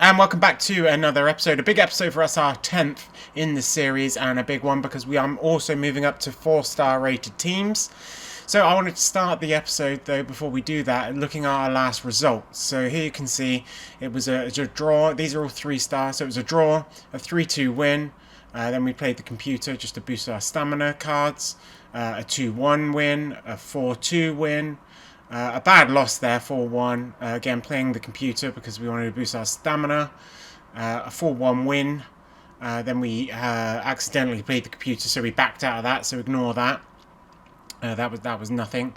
And welcome back to another episode. A big episode for us, our 10th in the series, and a big one because we are also moving up to 4-star rated teams. So I wanted to start the episode, though, before we do that, looking at our last results. So here you can see it was a draw. These are all 3-star, so it was a draw, a 3-2 win. Then we played the computer just to boost our stamina cards. A 2-1 win, a 4-2 win. A bad loss there, 4-1. Again, playing the computer because we wanted to boost our stamina. A 4-1 win. Then we accidentally played the computer, so we backed out of that, so ignore that. That was nothing.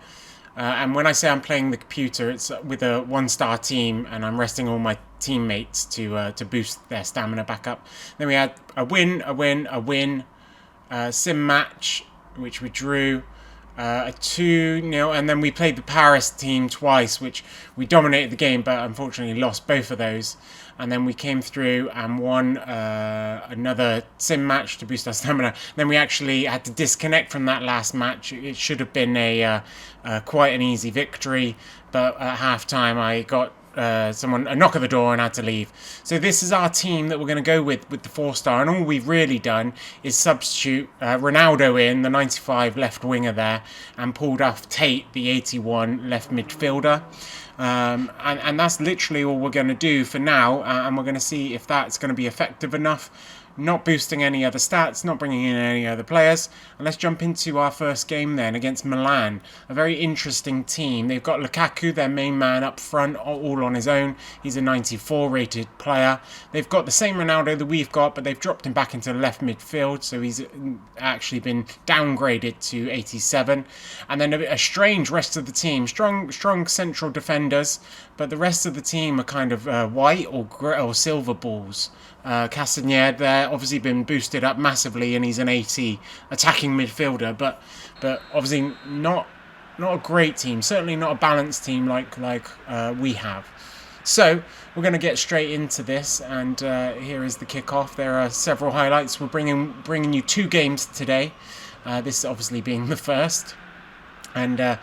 And when I say I'm playing the computer, it's with a 1-star team, and I'm resting all my teammates to boost their stamina back up. Then we had a win, a win, a win. Sim match, which we drew. A 2-0, and then we played the Paris team twice, which we dominated the game, but unfortunately lost both of those. And then we came through and won another sim match to boost our stamina. Then we actually had to disconnect from that last match. It should have been a quite an easy victory, but at half-time I got a knock at the door and had to leave. So this is our team that we're going to go with the 4-star, and all we've really done is substitute Ronaldo in, the 95 left winger there, and pulled off Tate, the 81 left midfielder. And that's literally all we're going to do for now, and we're going to see if that's going to be effective enough. Not boosting any other stats, not bringing in any other players. And let's jump into our first game then against Milan. A very interesting team. They've got Lukaku, their main man, up front, all on his own. He's a 94 rated player. They've got the same Ronaldo that we've got, but they've dropped him back into left midfield, so he's actually been downgraded to 87. And then a strange rest of the team. Strong central defenders, but the rest of the team are kind of white or silver balls. Castagnette there, obviously been boosted up massively, and he's an 80 attacking midfielder, but obviously not a great team, certainly not a balanced team like we have. So we're going to get straight into this, and here is the kickoff. There are several highlights. We're bringing you 2 games today. This obviously being the first, and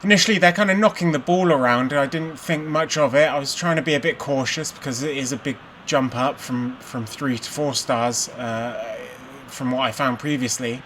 initially they're kind of knocking the ball around. I didn't think much of it. I was trying to be a bit cautious because it is a big jump up from 3 to 4 stars from what I found previously,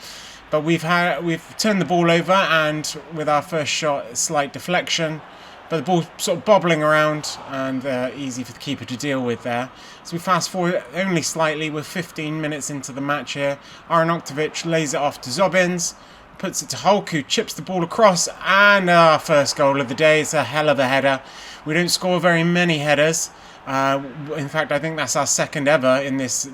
but we've turned the ball over, and with our first shot, a slight deflection, but the ball sort of bobbling around and easy for the keeper to deal with there. So we fast forward only slightly. We're 15 minutes into the match here. Arnautovic lays it off to Zobbins, puts it to Hulk, who chips the ball across, and our first goal of the day. It's a hell of a header. We don't score very many headers. In fact, I think that's our second ever in this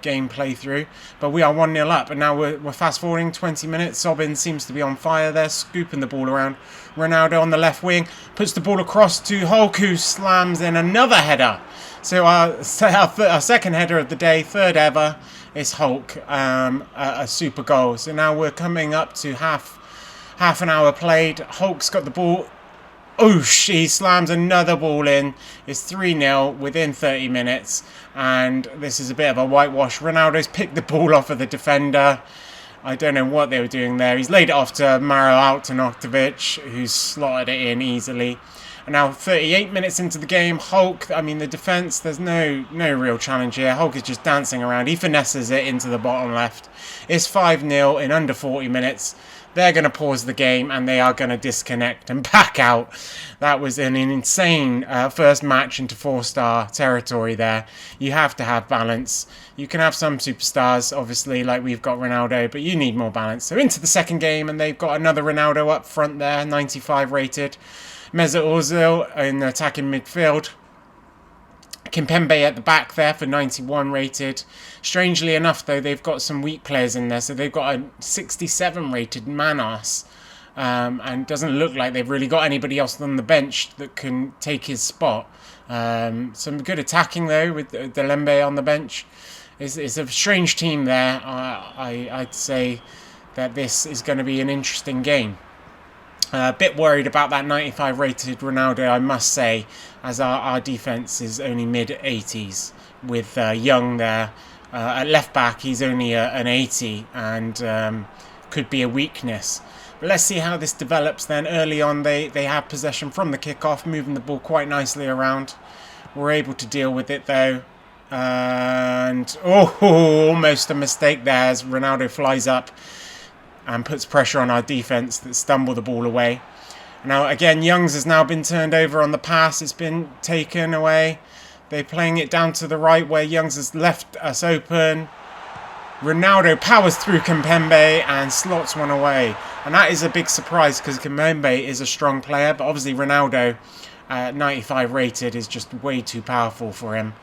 game playthrough. But we are 1-0 up, and now we're fast forwarding 20 minutes. Zobbins seems to be on fire there, scooping the ball around. Ronaldo on the left wing puts the ball across to Hulk, who slams in another header. So our second header of the day, third ever, is Hulk, a super goal. So now we're coming up to half an hour played. Hulk's got the ball. Oosh, he slams another ball in. It's 3-0 within 30 minutes. And this is a bit of a whitewash. Ronaldo's picked the ball off of the defender. I don't know what they were doing there. He's laid it off to Arnautovic, who's slotted it in easily. And now 38 minutes into the game, Hulk, the defence, there's no real challenge here. Hulk is just dancing around. He finesses it into the bottom left. It's 5-0 in under 40 minutes. They're going to pause the game, and they are going to disconnect and back out. That was an insane first match into 4-star territory there. You have to have balance. You can have some superstars, obviously, like we've got Ronaldo, but you need more balance. So into the second game, and they've got another Ronaldo up front there, 95 rated. Mesut Ozil in the attacking midfield. Kimpembe at the back there for 91 rated. Strangely enough, though, they've got some weak players in there. So they've got a 67 rated Manas. And doesn't look like they've really got anybody else on the bench that can take his spot. Some good attacking, though, with Delembe on the bench. It's a strange team there. I'd say that this is going to be an interesting game. A bit worried about that 95 rated Ronaldo, I must say, as our defence is only mid-80s with Young there. At left back, he's only an 80 and could be a weakness. But let's see how this develops then. Early on, they have possession from the kickoff, moving the ball quite nicely around. We're able to deal with it though. And almost a mistake there as Ronaldo flies up and puts pressure on our defence that stumble the ball away. Now again, Young's has now been turned over on the pass. It's been taken away. They're playing it down to the right where Young's has left us open. Ronaldo powers through Kimpembe and slots one away. And that is a big surprise because Kimpembe is a strong player. But obviously Ronaldo, 95 rated, is just way too powerful for him.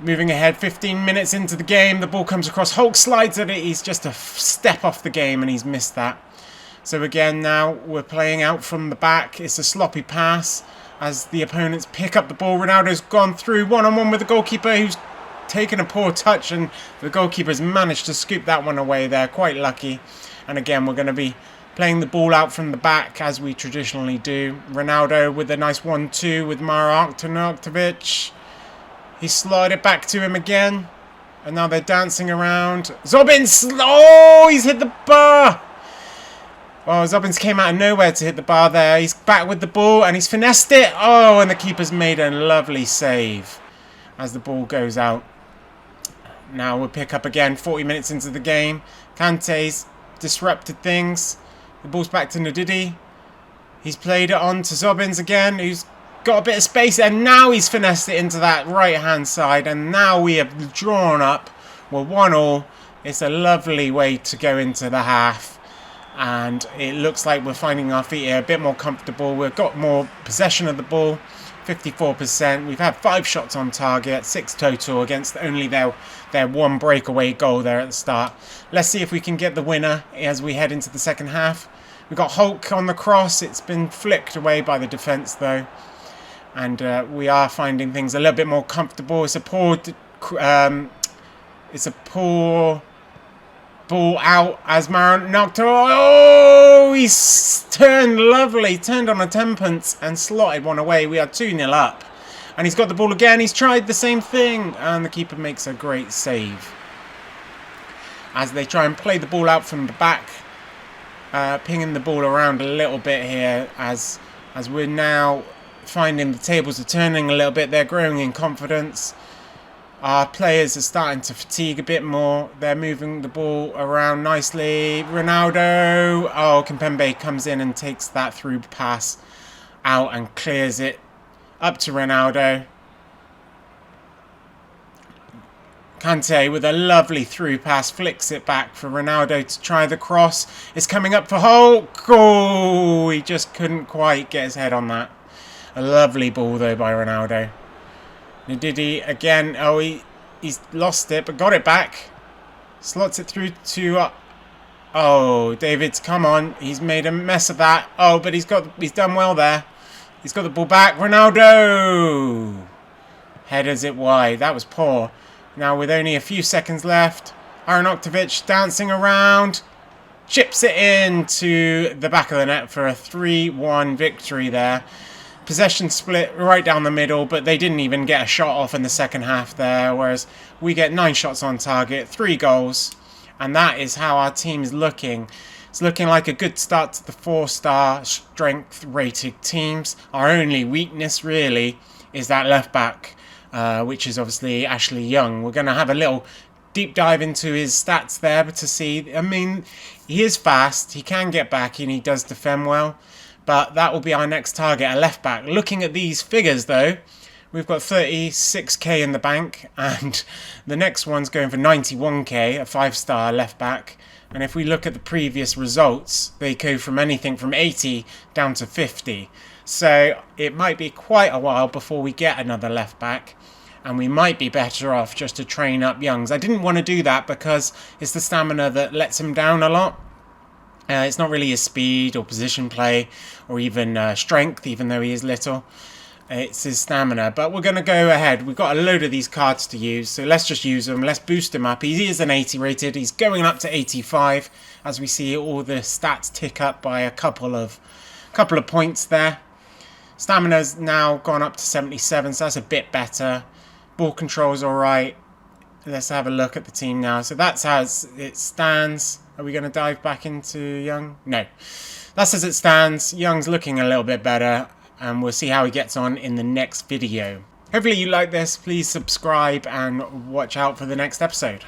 Moving ahead, 15 minutes into the game. The ball comes across. Hulk slides at it. He's just a step off the game and he's missed that. So again, now we're playing out from the back. It's a sloppy pass as the opponents pick up the ball. Ronaldo's gone through one-on-one with the goalkeeper who's taken a poor touch, and the goalkeeper's managed to scoop that one away there. Quite lucky. And again, we're going to be playing the ball out from the back as we traditionally do. Ronaldo with a nice 1-2 with Arnautovic. He slided back to him again. And now they're dancing around. Zobbins! Oh, he's hit the bar! Oh, Zobbins came out of nowhere to hit the bar there. He's back with the ball and he's finessed it. Oh, and the keeper's made a lovely save as the ball goes out. Now we'll pick up again 40 minutes into the game. Kante's disrupted things. The ball's back to Ndidi. He's played it on to Zobbins again, who's got a bit of space, and now he's finessed it into that right-hand side, and now we have drawn up. We're 1-1. It's a lovely way to go into the half, and it looks like we're finding our feet here a bit more comfortable. We've got more possession of the ball, 54%. We've had 5 shots on target, 6 total against only their one breakaway goal there at the start. Let's see if we can get the winner as we head into the second half. We've got Hulk on the cross. It's been flicked away by the defence though. And we are finding things a little bit more comfortable. It's a poor ball out as Maran knocked. Oh, he's turned lovely. Turned on a 10pence and slotted one away. We are 2-0 up. And he's got the ball again. He's tried the same thing. And the keeper makes a great save. As they try and play the ball out from the back. Pinging the ball around a little bit here. As we're now finding the tables are turning a little bit. They're growing in confidence. Our players are starting to fatigue a bit more. They're moving the ball around nicely. Ronaldo. Oh, Kimpembe comes in and takes that through pass out and clears it up to Ronaldo. Kante with a lovely through pass flicks it back for Ronaldo to try the cross. It's coming up for Hulk. Oh, he just couldn't quite get his head on that. A lovely ball though by Ronaldo. Ndidi again. Oh, he's lost it but got it back. Slots it through to oh, David's come on. He's made a mess of that. Oh, but he's done well there. He's got the ball back. Ronaldo headers it wide. That was poor. Now with only a few seconds left, Arnautovic dancing around, chips it into the back of the net for a 3-1 victory there. Possession split right down the middle, but they didn't even get a shot off in the second half there, whereas we get 9 shots on target, 3 goals, and that is how our team is looking. It's looking like a good start to the 4-star strength rated teams. Our only weakness really is that left back, which is obviously Ashley Young. We're going to have a little deep dive into his stats there, but to see, I mean, he is fast, he can get back, and he does defend well. But that will be our next target, a left back. Looking at these figures though, we've got 36k in the bank, and the next one's going for 91k, a 5-star left back. And if we look at the previous results, they go from anything from 80 down to 50. So it might be quite a while before we get another left back. And we might be better off just to train up Youngs. I didn't want to do that because it's the stamina that lets him down a lot. It's not really his speed or position play or even strength, even though he is little. It's his stamina. But we're going to go ahead. We've got a load of these cards to use, so let's just use them. Let's boost him up. He is an 80 rated. He's going up to 85. As we see, all the stats tick up by a couple of points there. Stamina's now gone up to 77, so that's a bit better. Ball control's all right. Let's have a look at the team now. So that's how it stands. Are we going to dive back into Young? No. That's as it stands. Young's looking a little bit better. and we'll see how he gets on in the next video. Hopefully you like this. Please subscribe and watch out for the next episode.